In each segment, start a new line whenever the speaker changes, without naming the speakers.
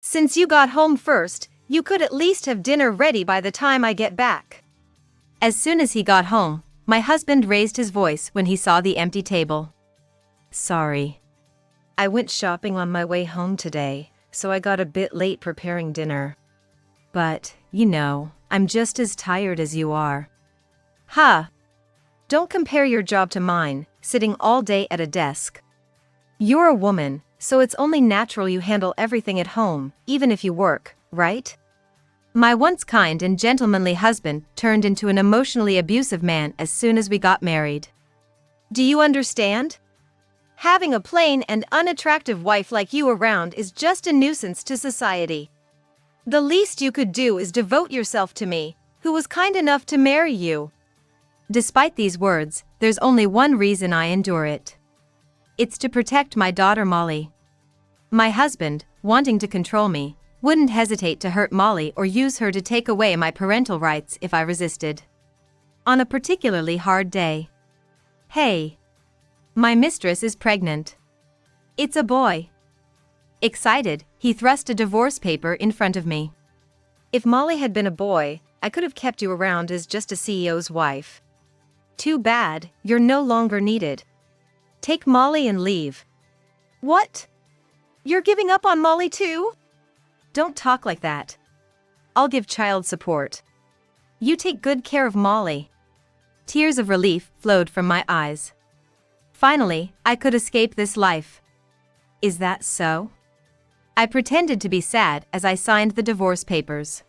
Since you got home first, you could at least have dinner ready by the time I get back. As soon as he got home, my husband raised his voice when he saw the empty table. Sorry. I went shopping on my way home today, so I got a bit late preparing dinner. But, I'm just as tired as you are. Ha! Don't compare your job to mine, sitting all day at a desk. You're a woman, so it's only natural you handle everything at home, even if you work, right? My once kind and gentlemanly husband turned into an emotionally abusive man as soon as we got married. Do you understand? Having a plain and unattractive wife like you around is just a nuisance to society. The least you could do is devote yourself to me, who was kind enough to marry you. Despite these words, there's only one reason I endure it. It's to protect my daughter Molly. My husband, wanting to control me, wouldn't hesitate to hurt Molly or use her to take away my parental rights if I resisted. On a particularly hard day. Hey! My mistress is pregnant. It's a boy. Excited, he thrust a divorce paper in front of me. If Molly had been a boy, I could have kept you around as just a CEO's wife. Too bad, you're no longer needed. Take Molly and leave. What? You're giving up on Molly too? Don't talk like that. I'll give child support. You take good care of Molly. Tears of relief flowed from my eyes. Finally, I could escape this life. Is that so? I pretended to be sad as I signed the divorce papers.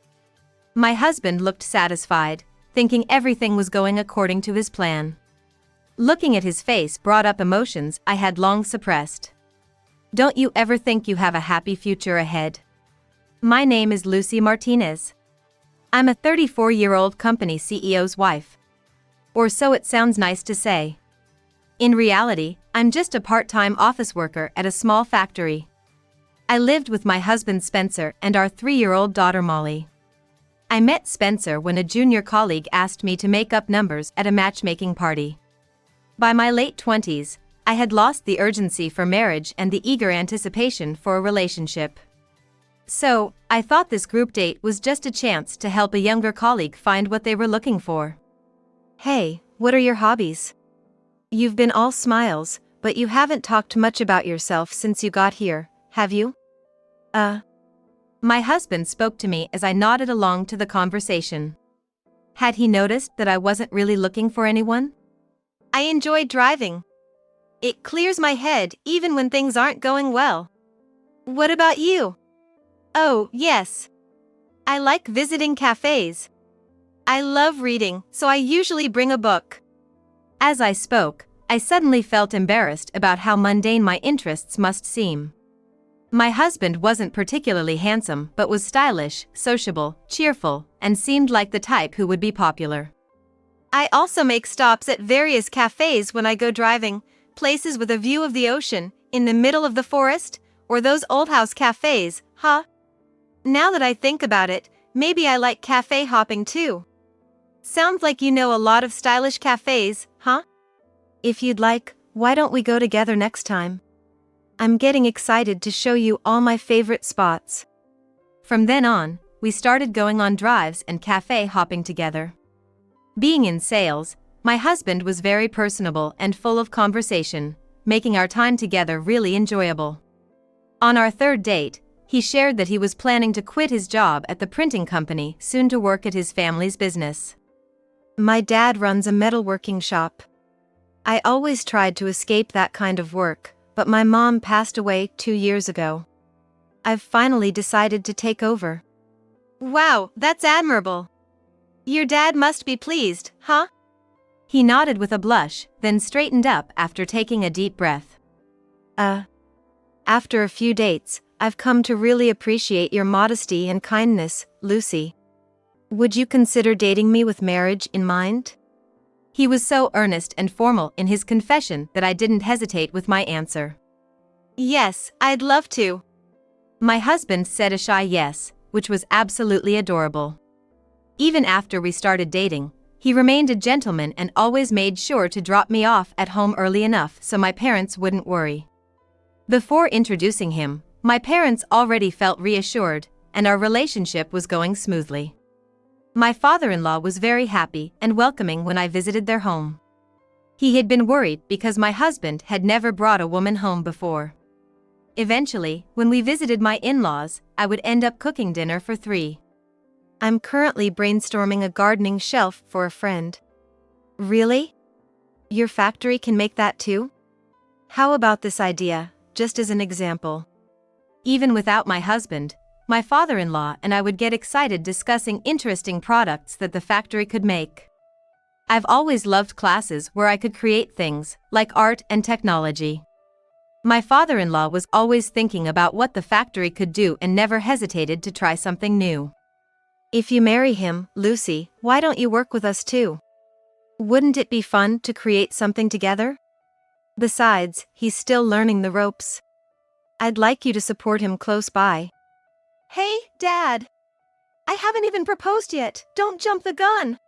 My husband looked satisfied, thinking everything was going according to his plan. Looking at his face brought up emotions I had long suppressed. Don't you ever think you have a happy future ahead? My name is Lucy Martinez. I'm a 34-year-old company CEO's wife. Or so it sounds nice to say. In reality, I'm just a part-time office worker at a small factory. I lived with my husband Spencer and our 3-year-old daughter Molly. I met Spencer when a junior colleague asked me to make up numbers at a matchmaking party. By my late 20s, I had lost the urgency for marriage and the eager anticipation for a relationship. So, I thought this group date was just a chance to help a younger colleague find what they were looking for. Hey, what are your hobbies? You've been all smiles, but you haven't talked much about yourself since you got here, have you? My husband spoke to me as I nodded along to the conversation. Had he noticed that I wasn't really looking for anyone? I enjoy driving. It clears my head even when things aren't going well. What about you? Oh, yes. I like visiting cafes. I love reading, so I usually bring a book. As I spoke, I suddenly felt embarrassed about how mundane my interests must seem. My husband wasn't particularly handsome but was stylish, sociable, cheerful, and seemed like the type who would be popular. I also make stops at various cafes when I go driving, places with a view of the ocean, in the middle of the forest, or those old house cafes, huh? Now that I think about it, maybe I like cafe hopping too. Sounds like you know a lot of stylish cafes, huh? If you'd like, why don't we go together next time? I'm getting excited to show you all my favorite spots. From then on, we started going on drives and cafe hopping together. Being in sales, my husband was very personable and full of conversation, making our time together really enjoyable. On our third date, he shared that he was planning to quit his job at the printing company soon to work at his family's business. My dad runs a metalworking shop. I always tried to escape that kind of work, but my mom passed away 2 years ago. I've finally decided to take over. Wow, that's admirable. Your dad must be pleased, huh? He nodded with a blush, then straightened up after taking a deep breath. After a few dates, I've come to really appreciate your modesty and kindness, Lucy. Would you consider dating me with marriage in mind? He was so earnest and formal in his confession that I didn't hesitate with my answer. Yes, I'd love to. My husband said a shy yes, which was absolutely adorable. Even after we started dating, he remained a gentleman and always made sure to drop me off at home early enough so my parents wouldn't worry. Before introducing him, my parents already felt reassured, and our relationship was going smoothly. My father-in-law was very happy and welcoming when I visited their home. He had been worried because my husband had never brought a woman home before. Eventually, when we visited my in-laws, I would end up cooking dinner for 3. I'm currently brainstorming a gardening shelf for a friend. Really? Your factory can make that too? How about this idea, just as an example? Even without my husband, my father-in-law and I would get excited discussing interesting products that the factory could make. I've always loved classes where I could create things, like art and technology. My father-in-law was always thinking about what the factory could do and never hesitated to try something new. If you marry him, Lucy, why don't you work with us too? Wouldn't it be fun to create something together? Besides, he's still learning the ropes. I'd like you to support him close by. Hey, Dad! I haven't even proposed yet, don't jump the gun!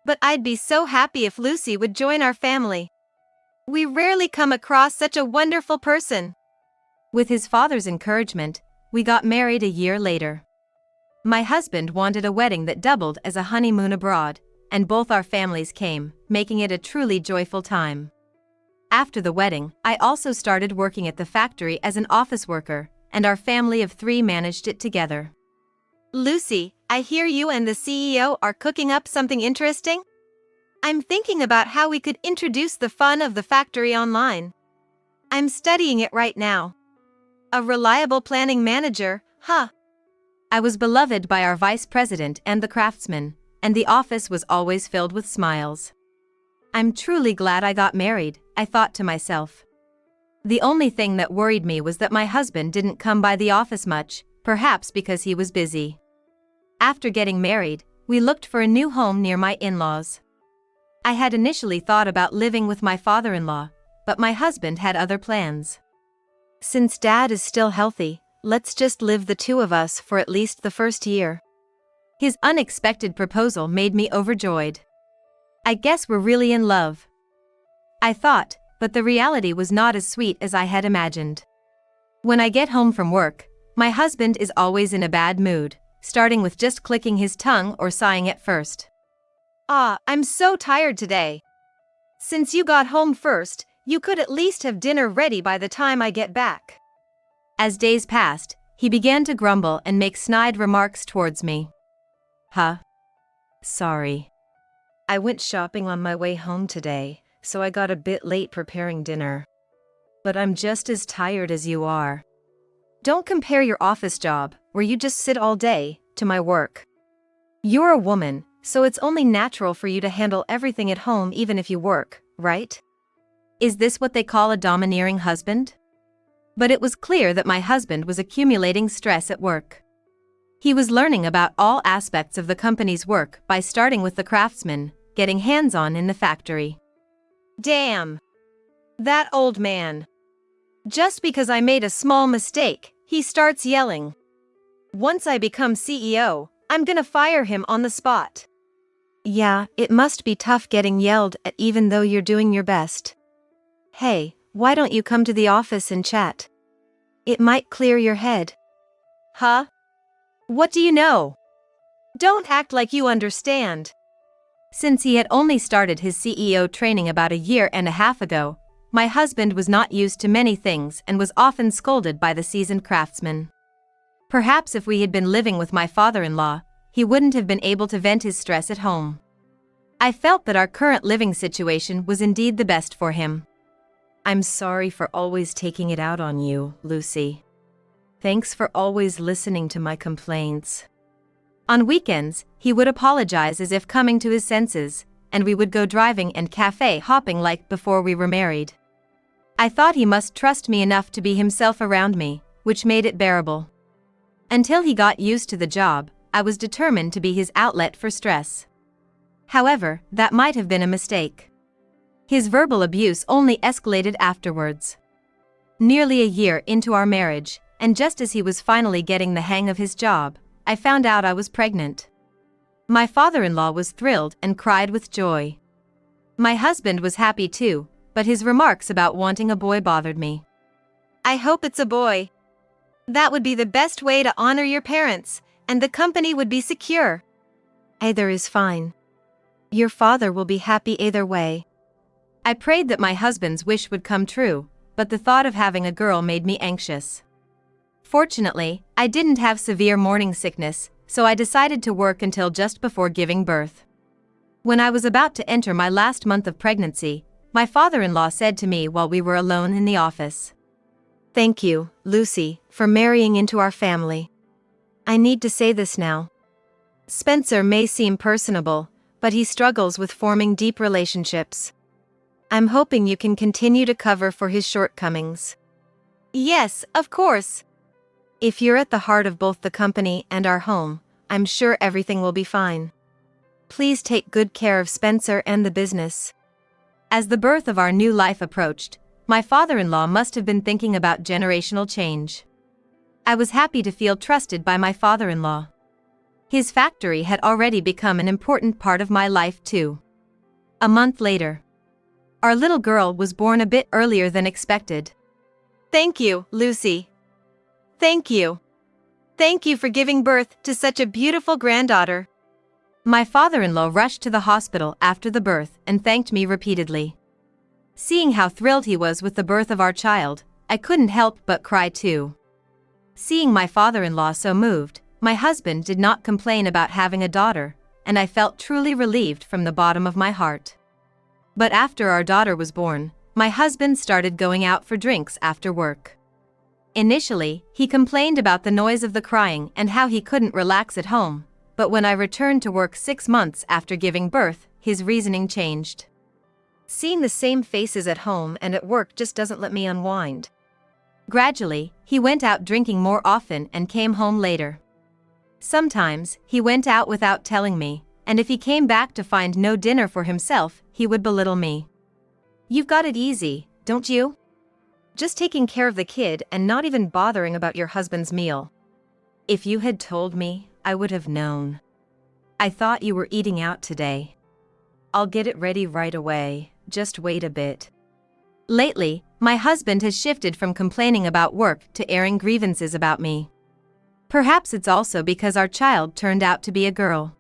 But I'd be so happy if Lucy would join our family. We rarely come across such a wonderful person. With his father's encouragement, we got married a year later. My husband wanted a wedding that doubled as a honeymoon abroad, and both our families came, making it a truly joyful time. After the wedding, I also started working at the factory as an office worker, and our family of 3 managed it together. Lucy, I hear you and the CEO are cooking up something interesting? I'm thinking about how we could introduce the fun of the factory online. I'm studying it right now. A reliable planning manager, huh? I was beloved by our vice president and the craftsmen, and the office was always filled with smiles. I'm truly glad I got married, I thought to myself. The only thing that worried me was that my husband didn't come by the office much, perhaps because he was busy. After getting married, we looked for a new home near my in-laws. I had initially thought about living with my father-in-law, but my husband had other plans. Since Dad is still healthy, let's just live the 2 of us for at least the first year. His unexpected proposal made me overjoyed. I guess we're really in love, I thought, but the reality was not as sweet as I had imagined. When I get home from work, my husband is always in a bad mood, starting with just clicking his tongue or sighing at first. I'm so tired today. Since you got home first, you could at least have dinner ready by the time I get back. As days passed, he began to grumble and make snide remarks towards me. Sorry. I went shopping on my way home today, so I got a bit late preparing dinner. But I'm just as tired as you are. Don't compare your office job, where you just sit all day, to my work. You're a woman, so it's only natural for you to handle everything at home even if you work, right? Is this what they call a domineering husband? But it was clear that my husband was accumulating stress at work. He was learning about all aspects of the company's work by starting with the craftsmen, getting hands-on in the factory. Damn! That old man. Just because I made a small mistake, he starts yelling. Once I become CEO, I'm gonna fire him on the spot. Yeah, it must be tough getting yelled at even though you're doing your best. Hey, why don't you come to the office and chat? It might clear your head. What do you know? Don't act like you understand. Since he had only started his CEO training about a year and a half ago, my husband was not used to many things and was often scolded by the seasoned craftsmen. Perhaps if we had been living with my father-in-law, he wouldn't have been able to vent his stress at home. I felt that our current living situation was indeed the best for him. I'm sorry for always taking it out on you, Lucy. Thanks for always listening to my complaints. On weekends, he would apologize as if coming to his senses, and we would go driving and cafe hopping like before we were married. I thought he must trust me enough to be himself around me, which made it bearable. Until he got used to the job, I was determined to be his outlet for stress. However, that might have been a mistake. His verbal abuse only escalated afterwards. Nearly a year into our marriage, and just as he was finally getting the hang of his job, I found out I was pregnant. My father-in-law was thrilled and cried with joy. My husband was happy too, but his remarks about wanting a boy bothered me. I hope it's a boy. That would be the best way to honor your parents, and the company would be secure. Either is fine. Your father will be happy either way. I prayed that my husband's wish would come true, but the thought of having a girl made me anxious. Fortunately, I didn't have severe morning sickness, so I decided to work until just before giving birth. When I was about to enter my last month of pregnancy, my father-in-law said to me while we were alone in the office, "Thank you, Lucy, for marrying into our family. I need to say this now. Spencer may seem personable, but he struggles with forming deep relationships. I'm hoping you can continue to cover for his shortcomings." "Yes, of course. If you're at the heart of both the company and our home, I'm sure everything will be fine. Please take good care of Spencer and the business." As the birth of our new life approached, my father-in-law must have been thinking about generational change. I was happy to feel trusted by my father-in-law. His factory had already become an important part of my life too. A month later, our little girl was born a bit earlier than expected. "Thank you, Lucy. Thank you. Thank you for giving birth to such a beautiful granddaughter." My father-in-law rushed to the hospital after the birth and thanked me repeatedly. Seeing how thrilled he was with the birth of our child, I couldn't help but cry too. Seeing my father-in-law so moved, my husband did not complain about having a daughter, and I felt truly relieved from the bottom of my heart. But after our daughter was born, my husband started going out for drinks after work. Initially, he complained about the noise of the crying and how he couldn't relax at home, but when I returned to work 6 months after giving birth, his reasoning changed. "Seeing the same faces at home and at work just doesn't let me unwind." Gradually, he went out drinking more often and came home later. Sometimes, he went out without telling me, and if he came back to find no dinner for himself, he would belittle me. "You've got it easy, don't you? Just taking care of the kid and not even bothering about your husband's meal. If you had told me, I would have known. I thought you were eating out today. I'll get it ready right away, just wait a bit." Lately, my husband has shifted from complaining about work to airing grievances about me. Perhaps it's also because our child turned out to be a girl.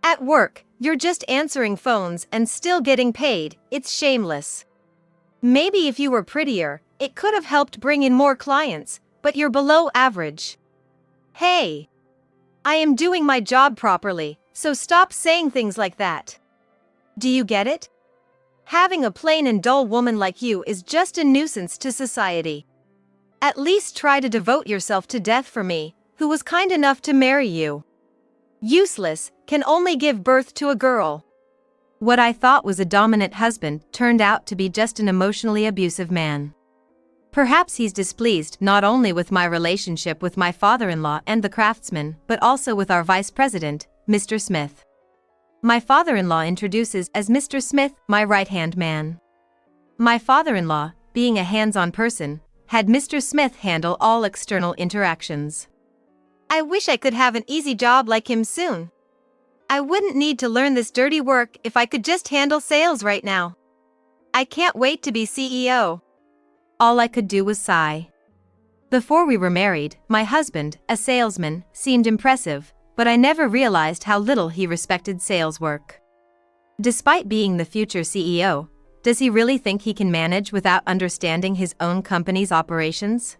"At work, you're just answering phones and still getting paid, it's shameless. Maybe if you were prettier, it could have helped bring in more clients, but you're below average. Hey! I am doing my job properly, so stop saying things like that. Do you get it? Having a plain and dull woman like you is just a nuisance to society. At least try to devote yourself to death for me, who was kind enough to marry you. Useless, can only give birth to a girl." What I thought was a dominant husband turned out to be just an emotionally abusive man. Perhaps he's displeased not only with my relationship with my father-in-law and the craftsman, but also with our vice president, Mr. Smith. My father-in-law introduces as Mr. Smith, my right-hand man. My father-in-law, being a hands-on person, had Mr. Smith handle all external interactions. I wish I could have an easy job like him soon. I wouldn't need to learn this dirty work if I could just handle sales right now. I can't wait to be CEO. All I could do was sigh. Before we were married, my husband, a salesman, seemed impressive, but I never realized how little he respected sales work. Despite being the future CEO, does he really think he can manage without understanding his own company's operations?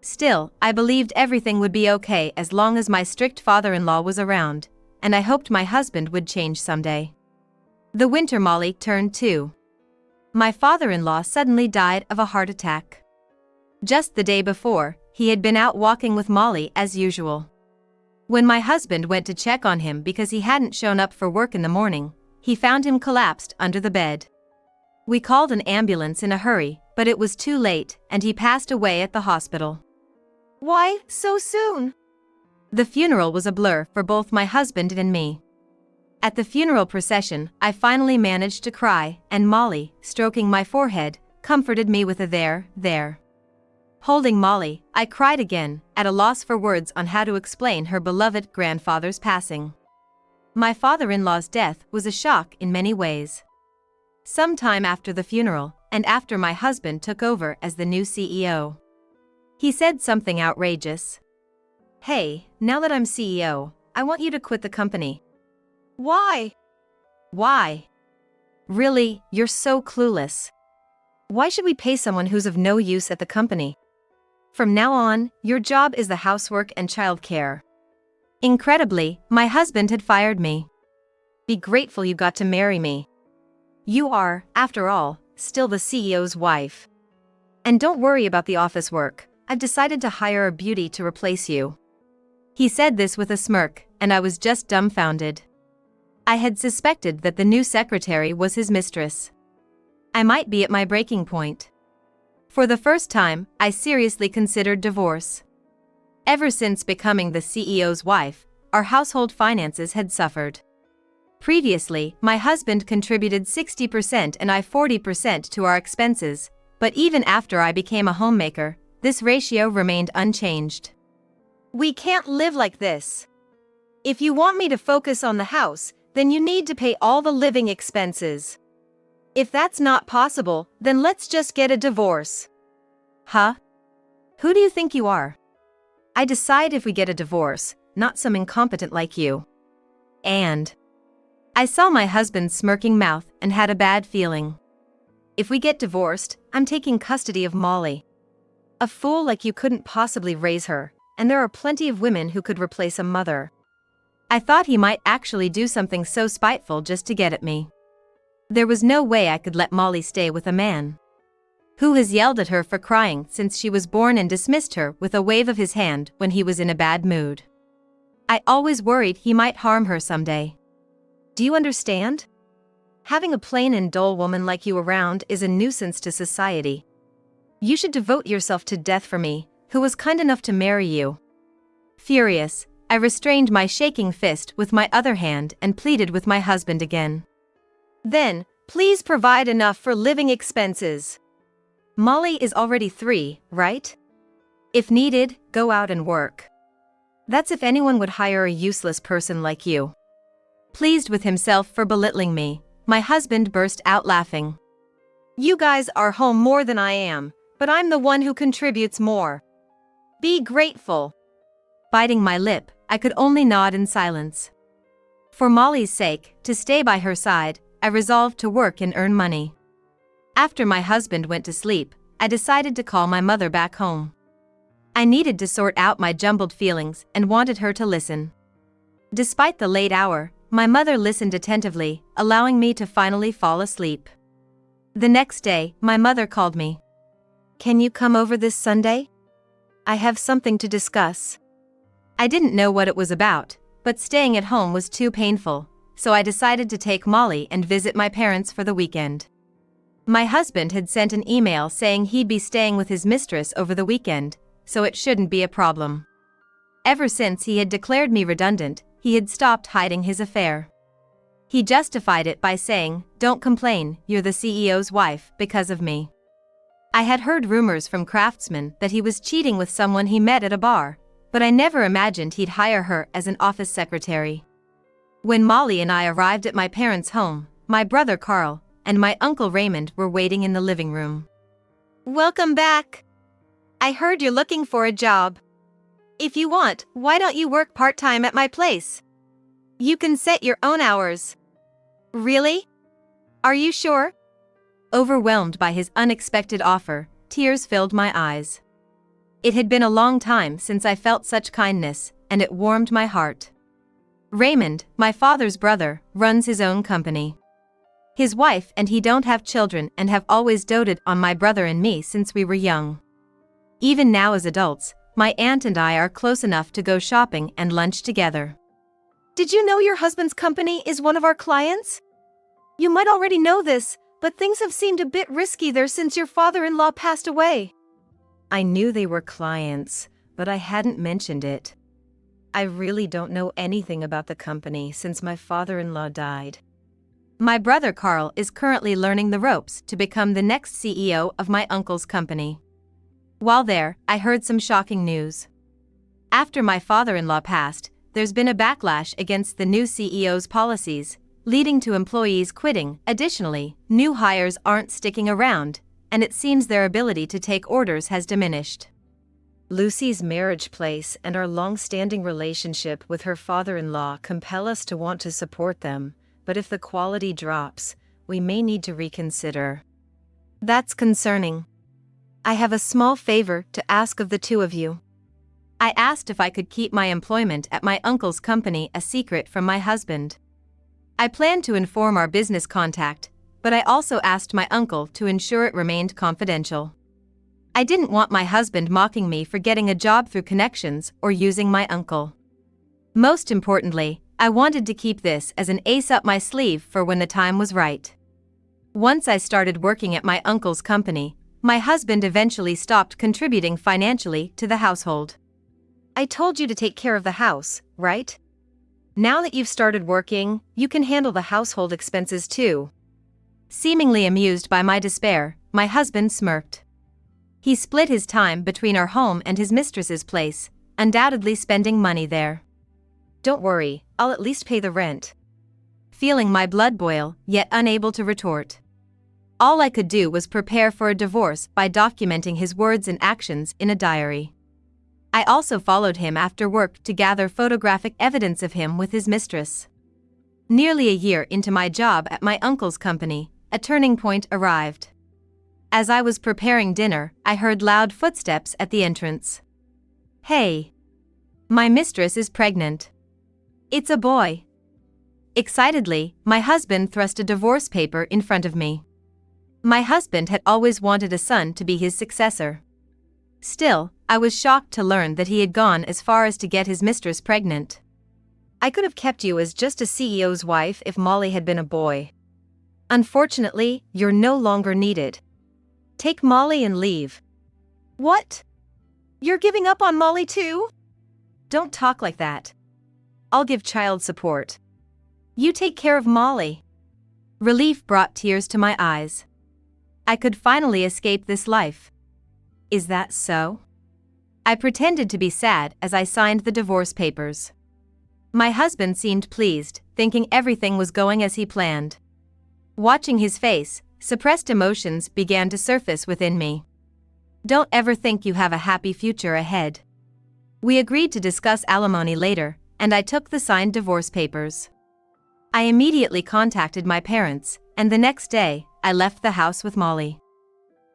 Still, I believed everything would be okay as long as my strict father-in-law was around, and I hoped my husband would change someday. The winter Molly turned 2. My father-in-law suddenly died of a heart attack. Just the day before, he had been out walking with Molly as usual. When my husband went to check on him because he hadn't shown up for work in the morning, he found him collapsed under the bed. We called an ambulance in a hurry, but it was too late, and he passed away at the hospital. Why so soon? The funeral was a blur for both my husband and me. At the funeral procession, I finally managed to cry, and Molly, stroking my forehead, comforted me with a there. Holding Molly, I cried again, at a loss for words on how to explain her beloved grandfather's passing. My father-in-law's death was a shock in many ways. Sometime after the funeral, and after my husband took over as the new CEO, He said something outrageous. Hey, now that I'm CEO, I want you to quit the company.
Why?
Why? Really, you're so clueless. Why should we pay someone who's of no use at the company? From now on, your job is the housework and childcare. Incredibly, my husband had fired me. Be grateful you got to marry me. You are, after all, still the CEO's wife. And don't worry about the office work, I've decided to hire a beauty to replace you. He said this with a smirk, and I was just dumbfounded. I had suspected that the new secretary was his mistress. I might be at my breaking point. For the first time, I seriously considered divorce. Ever since becoming the CEO's wife, our household finances had suffered. Previously, my husband contributed 60% and I 40% to our expenses, but even after I became a homemaker, this ratio remained unchanged.
We can't live like this. If you want me to focus on the house, then you need to pay all the living expenses. If that's not possible, then let's just get a divorce.
Huh? Who do you think you are? I decide if we get a divorce, not some incompetent like you. And I saw my husband's smirking mouth and had a bad feeling. If we get divorced, I'm taking custody of Molly. A fool like you couldn't possibly raise her, and there are plenty of women who could replace a mother. I thought he might actually do something so spiteful just to get at me. There was no way I could let Molly stay with a man who has yelled at her for crying since she was born and dismissed her with a wave of his hand when he was in a bad mood. I always worried he might harm her someday. Do you understand? Having a plain and dull woman like you around is a nuisance to society. You should devote yourself to death for me, who was kind enough to marry you. Furious, I restrained my shaking fist with my other hand and pleaded with my husband again.
Then, please provide enough for living expenses.
Molly is already 3, right? If needed, go out and work. That's if anyone would hire a useless person like you. Pleased with himself for belittling me, my husband burst out laughing.
You guys are home more than I am, but I'm the one who contributes more. Be grateful.
Biting my lip, I could only nod in silence. For Molly's sake, to stay by her side, I resolved to work and earn money. After my husband went to sleep, I decided to call my mother back home. I needed to sort out my jumbled feelings and wanted her to listen. Despite the late hour, my mother listened attentively, allowing me to finally fall asleep. The next day, my mother called me. Can you come over this Sunday? I have something to discuss. I didn't know what it was about, but staying at home was too painful, so I decided to take Molly and visit my parents for the weekend. My husband had sent an email saying he'd be staying with his mistress over the weekend, so it shouldn't be a problem. Ever since he had declared me redundant, he had stopped hiding his affair. He justified it by saying, "Don't complain, you're the CEO's wife, because of me." I had heard rumors from craftsmen that he was cheating with someone he met at a bar, but I never imagined he'd hire her as an office secretary. When Molly and I arrived at my parents' home, my brother Carl and my uncle Raymond were waiting in the living room.
Welcome back. I heard you're looking for a job. If you want, why don't you work part-time at my place? You can set your own hours. Really? Are you sure?
Overwhelmed by his unexpected offer, tears filled my eyes. It had been a long time since I felt such kindness, and it warmed my heart. Raymond, my father's brother, runs his own company. His wife and he don't have children and have always doted on my brother and me since we were young. Even now as adults, my aunt and I are close enough to go shopping and lunch together.
Did you know your husband's company is one of our clients? You might already know this, but things have seemed a bit risky there since your father-in-law passed away.
I knew they were clients, but I hadn't mentioned it. I really don't know anything about the company since my father-in-law died. My brother Carl is currently learning the ropes to become the next CEO of my uncle's company. While there, I heard some shocking news. After my father-in-law passed, there's been a backlash against the new CEO's policies, leading to employees quitting. Additionally, new hires aren't sticking around, and it seems their ability to take orders has diminished. Lucy's marriage place and our long-standing relationship with her father-in-law compel us to want to support them, but if the quality drops, we may need to reconsider.
That's concerning. I have a small favor to ask of the two of you.
I asked if I could keep my employment at my uncle's company a secret from my husband. I planned to inform our business contact, but I also asked my uncle to ensure it remained confidential. I didn't want my husband mocking me for getting a job through connections or using my uncle. Most importantly, I wanted to keep this as an ace up my sleeve for when the time was right. Once I started working at my uncle's company, my husband eventually stopped contributing financially to the household.
I told you to take care of the house, right?
Now that you've started working, you can handle the household expenses too. Seemingly amused by my despair, my husband smirked. He split his time between our home and his mistress's place, undoubtedly spending money there.
Don't worry, I'll at least pay the rent.
Feeling my blood boil, yet unable to retort. All I could do was prepare for a divorce by documenting his words and actions in a diary. I also followed him after work to gather photographic evidence of him with his mistress. Nearly a year into my job at my uncle's company, a turning point arrived. As I was preparing dinner, I heard loud footsteps at the entrance.
Hey!
My mistress is pregnant.
It's a boy.
Excitedly, my husband thrust a divorce paper in front of me. My husband had always wanted a son to be his successor. Still, I was shocked to learn that he had gone as far as to get his mistress pregnant.
I could have kept you as just a CEO's wife if Molly had been a boy. Unfortunately, you're no longer needed. Take Molly and leave. What? You're giving up on Molly too?
Don't talk like that. I'll give child support.
You take care of Molly.
Relief brought tears to my eyes. I could finally escape this life.
Is that so?
I pretended to be sad as I signed the divorce papers. My husband seemed pleased, thinking everything was going as he planned. Watching his face, suppressed emotions began to surface within me. Don't ever think you have a happy future ahead. We agreed to discuss alimony later, and I took the signed divorce papers. I immediately contacted my parents, and the next day, I left the house with Molly.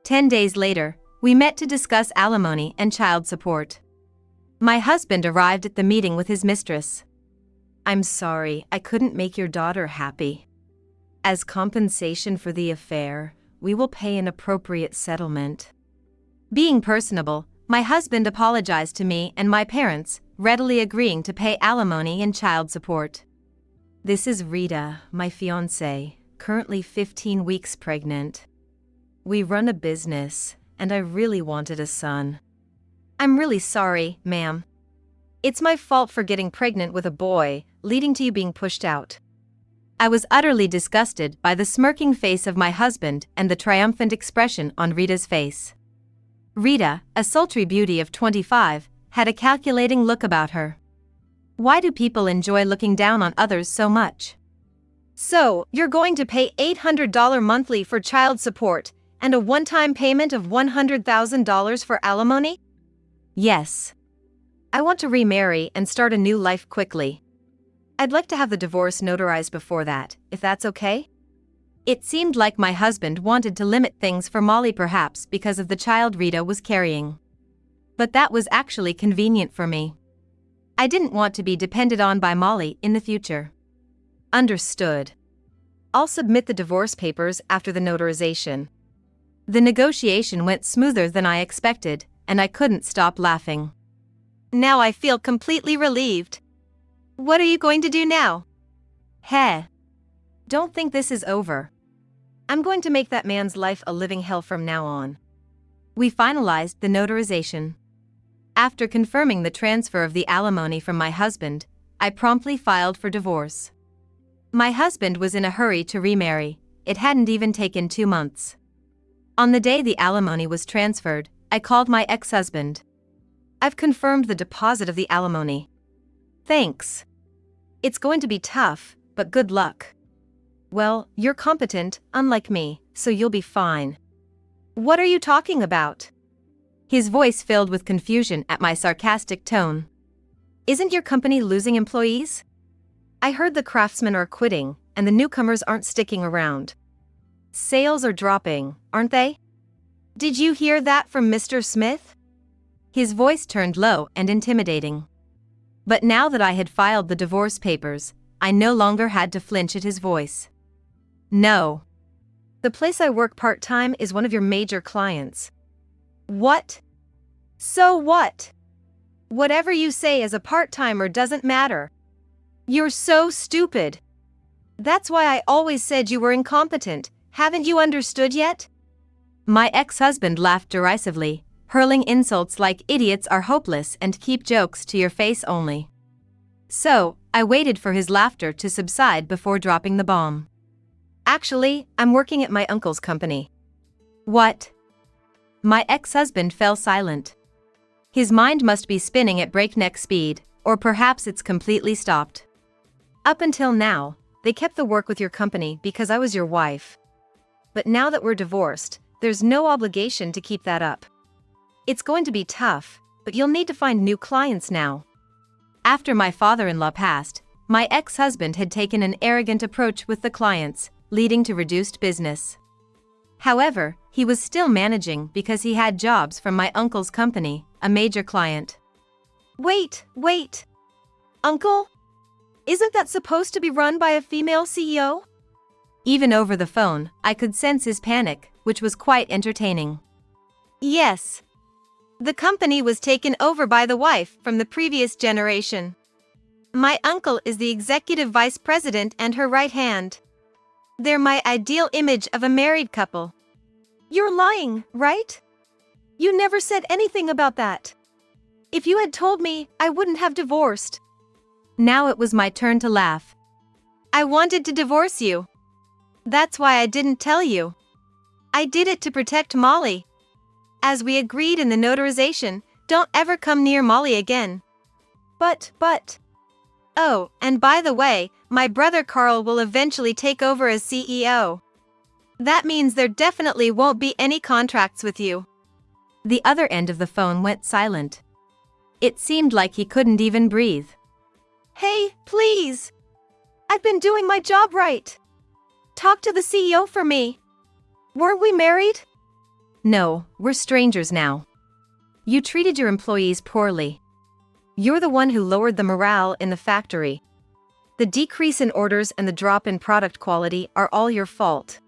10 days later, we met to discuss alimony and child support. My husband arrived at the meeting with his mistress.
I'm sorry, I couldn't make your daughter happy. As compensation for the affair, we will pay an appropriate settlement.
Being personable, my husband apologized to me and my parents, readily agreeing to pay alimony and child support.
This is Rita, my fiancée, currently 15 weeks pregnant. We run a business, and I really wanted a son.
I'm really sorry, ma'am. It's my fault for getting pregnant with a boy, leading to you being pushed out. I was utterly disgusted by the smirking face of my husband and the triumphant expression on Rita's face. Rita, a sultry beauty of 25, had a calculating look about her. Why do people enjoy looking down on others so much?
So, you're going to pay $800 monthly for child support, and a one-time payment of $100,000 for alimony?
Yes.
I want to remarry and start a new life quickly. I'd like to have the divorce notarized before that, if that's okay?
It seemed like my husband wanted to limit things for Molly, perhaps because of the child Rita was carrying. But that was actually convenient for me. I didn't want to be depended on by Molly in the future.
Understood. I'll submit the divorce papers after the notarization.
The negotiation went smoother than I expected, and I couldn't stop laughing.
Now I feel completely relieved. What are you going to do now?
Heh. Don't think this is over.
I'm going to make that man's life a living hell from now on.
We finalized the notarization. After confirming the transfer of the alimony from my husband, I promptly filed for divorce. My husband was in a hurry to remarry. It hadn't even taken 2 months. On the day the alimony was transferred, I called my ex-husband.
I've confirmed the deposit of the alimony.
Thanks.
It's going to be tough, but good luck. Well, you're competent, unlike me, so you'll be fine. What are you talking about?
His voice filled with confusion at my sarcastic tone. Isn't your company losing employees? I heard the craftsmen are quitting, and the newcomers aren't sticking around. Sales are dropping, aren't they? Did you hear that from Mr. Smith? His voice turned low and intimidating. But now that I had filed the divorce papers, I no longer had to flinch at his voice. No. The place I work part-time is one of your major clients. What? So what? Whatever you say as a part-timer doesn't matter. You're so stupid. That's why I always said you were incompetent. Haven't you understood yet? My ex-husband laughed derisively, hurling insults like idiots are hopeless and keep jokes to your face only. So, I waited for his laughter to subside before dropping the bomb. Actually, I'm working at my uncle's company. What? My ex-husband fell silent. His mind must be spinning at breakneck speed, or perhaps it's completely stopped. Up until now, they kept the work with your company because I was your wife. But now that we're divorced, there's no obligation to keep that up. It's going to be tough, but you'll need to find new clients now. After my father-in-law passed, my ex-husband had taken an arrogant approach with the clients, leading to reduced business. However, he was still managing because he had jobs from my uncle's company, a major client. Wait. Uncle? Isn't that supposed to be run by a female CEO? Even over the phone, I could sense his panic, which was quite entertaining. Yes. The company was taken over by the wife from the previous generation. My uncle is the executive vice president and her right hand. They're my ideal image of a married couple. You're lying, right? You never said anything about that. If you had told me, I wouldn't have divorced. Now it was my turn to laugh. I wanted to divorce you. That's why I didn't tell you. I did it to protect Molly. As we agreed in the notarization, don't ever come near Molly again. But. Oh, and by the way, my brother Carl will eventually take over as CEO. That means there definitely won't be any contracts with you. The other end of the phone went silent. It seemed like he couldn't even breathe. Hey, please. I've been doing my job right. Talk to the CEO for me. Weren't we married? No, we're strangers now. You treated your employees poorly. You're the one who lowered the morale in the factory. The decrease in orders and the drop in product quality are all your fault.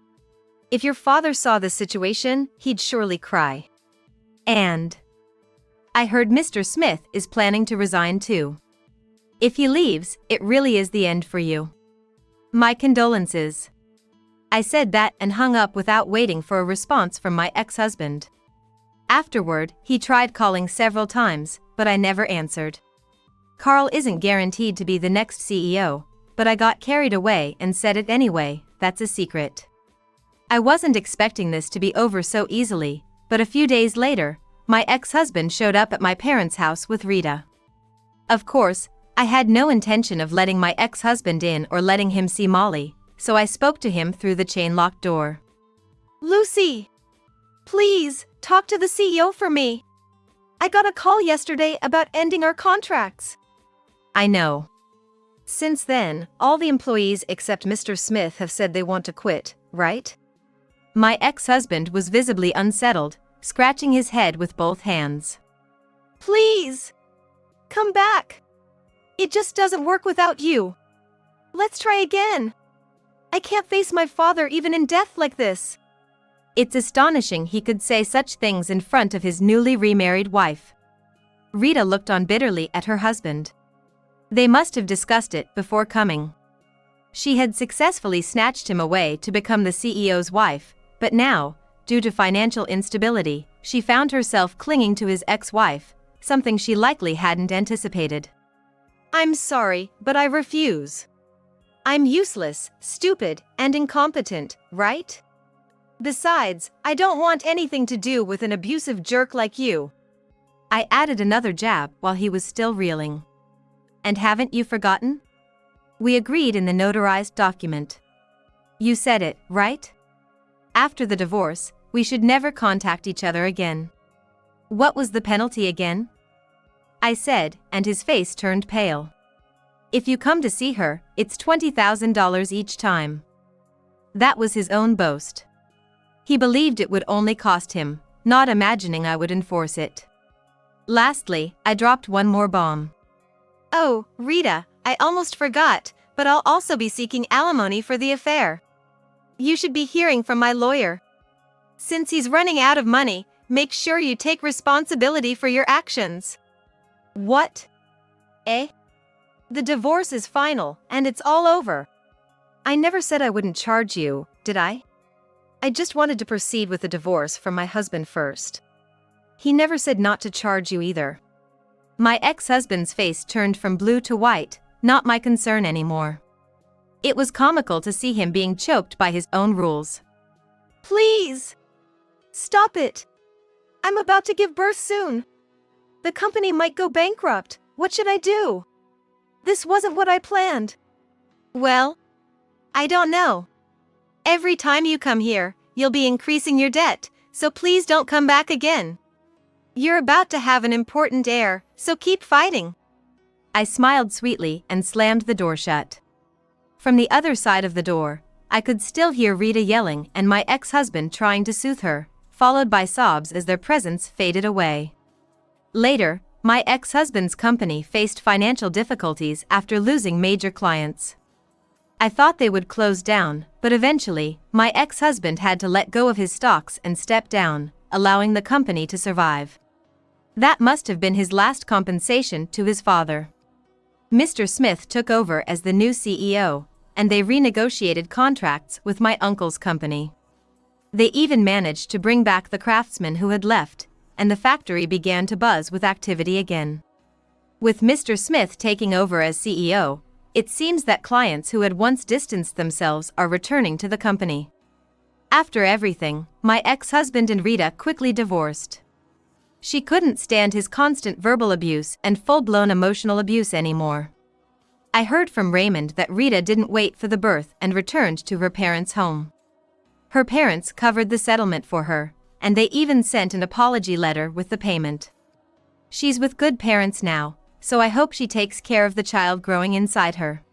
If your father saw this situation, he'd surely cry. And I heard Mr. Smith is planning to resign too. If he leaves, it really is the end for you. My condolences. I said that and hung up without waiting for a response from my ex-husband. Afterward, he tried calling several times, but I never answered. Carl isn't guaranteed to be the next CEO, but I got carried away and said it anyway. That's a secret. I wasn't expecting this to be over so easily, but a few days later, my ex-husband showed up at my parents' house with Rita. Of course, I had no intention of letting my ex-husband in or letting him see Molly, so I spoke to him through the chain-locked door. Lucy! Please, talk to the CEO for me. I got a call yesterday about ending our contracts. I know. Since then, all the employees except Mr. Smith have said they want to quit, right? My ex-husband was visibly unsettled, scratching his head with both hands. Please! Come back! It just doesn't work without you. Let's try again. I can't face my father even in death like this. It's astonishing he could say such things in front of his newly remarried wife. Rita looked on bitterly at her husband. They must have discussed it before coming. She had successfully snatched him away to become the CEO's wife, but now, due to financial instability, she found herself clinging to his ex-wife, something she likely hadn't anticipated. I'm sorry, but I refuse. I'm useless, stupid, and incompetent, right? Besides, I don't want anything to do with an abusive jerk like you. I added another jab while he was still reeling. And haven't you forgotten? We agreed in the notarized document. You said it, right? After the divorce, we should never contact each other again. What was the penalty again? I said, and his face turned pale. If you come to see her, it's $20,000 each time. That was his own boast. He believed it would only cost him, not imagining I would enforce it. Lastly, I dropped one more bomb.
Oh, Rita, I almost forgot, but I'll also be seeking alimony for the affair. You should be hearing from my lawyer. Since he's running out of money, make sure you take responsibility for your actions. What? Eh? The divorce is final, and it's all over.
I never said I wouldn't charge you, did I? I just wanted to proceed with the divorce from my husband first. He never said not to charge you either. My ex-husband's face turned from blue to white, not my concern anymore. It was comical to see him being choked by his own rules.
Please! Stop it! I'm about to give birth soon. The company might go bankrupt. What should I do? This wasn't what I planned. Well, I don't know. Every time you come here, you'll be increasing your debt, so please don't come back again. You're about to have an important heir, so keep fighting.
I smiled sweetly and slammed the door shut. From the other side of the door, I could still hear Rita yelling and my ex-husband trying to soothe her, followed by sobs as their presence faded away. Later, my ex-husband's company faced financial difficulties after losing major clients. I thought they would close down, but eventually, my ex-husband had to let go of his stocks and step down, allowing the company to survive. That must have been his last compensation to his father. Mr. Smith took over as the new CEO, and they renegotiated contracts with my uncle's company. They even managed to bring back the craftsmen who had left, and the factory began to buzz with activity again. With Mr. Smith taking over as CEO, it seems that clients who had once distanced themselves are returning to the company. After everything, my ex-husband and Rita quickly divorced. She couldn't stand his constant verbal abuse and full-blown emotional abuse anymore. I heard from Raymond that Rita didn't wait for the birth and returned to her parents' home. Her parents covered the settlement for her, and they even sent an apology letter with the payment. She's with good parents now, so I hope she takes care of the child growing inside her.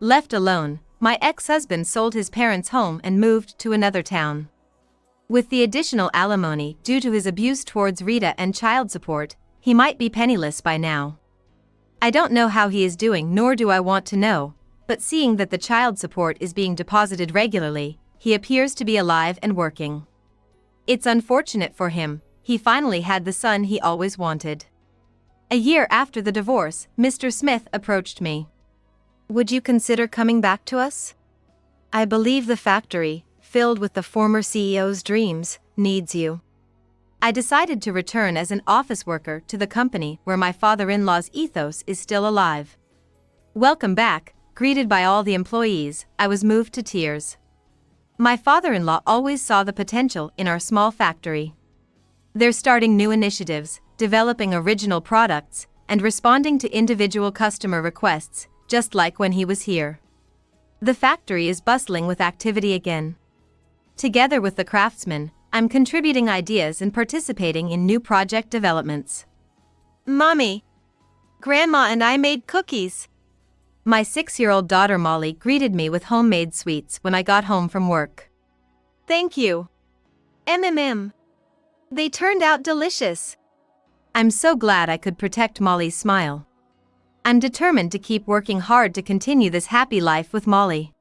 Left alone, my ex-husband sold his parents' home and moved to another town. With the additional alimony due to his abuse towards Rita and child support, he might be penniless by now. I don't know how he is doing, nor do I want to know, but seeing that the child support is being deposited regularly, he appears to be alive and working. It's unfortunate for him, he finally had the son he always wanted. A year after the divorce, Mr. Smith approached me. Would you consider coming back to us? I believe the factory, filled with the former CEO's dreams, needs you. I decided to return as an office worker to the company where my father-in-law's ethos is still alive. Welcome back, greeted by all the employees, I was moved to tears. My father-in-law always saw the potential in our small factory. They're starting new initiatives, developing original products, and responding to individual customer requests, just like when he was here. The factory is bustling with activity again. Together with the craftsmen, I'm contributing ideas and participating in new project developments.
Mommy, Grandma and I made cookies.
My 6-year-old daughter Molly greeted me with homemade sweets when I got home from work.
Thank you. They turned out delicious.
I'm so glad I could protect Molly's smile. I'm determined to keep working hard to continue this happy life with Molly.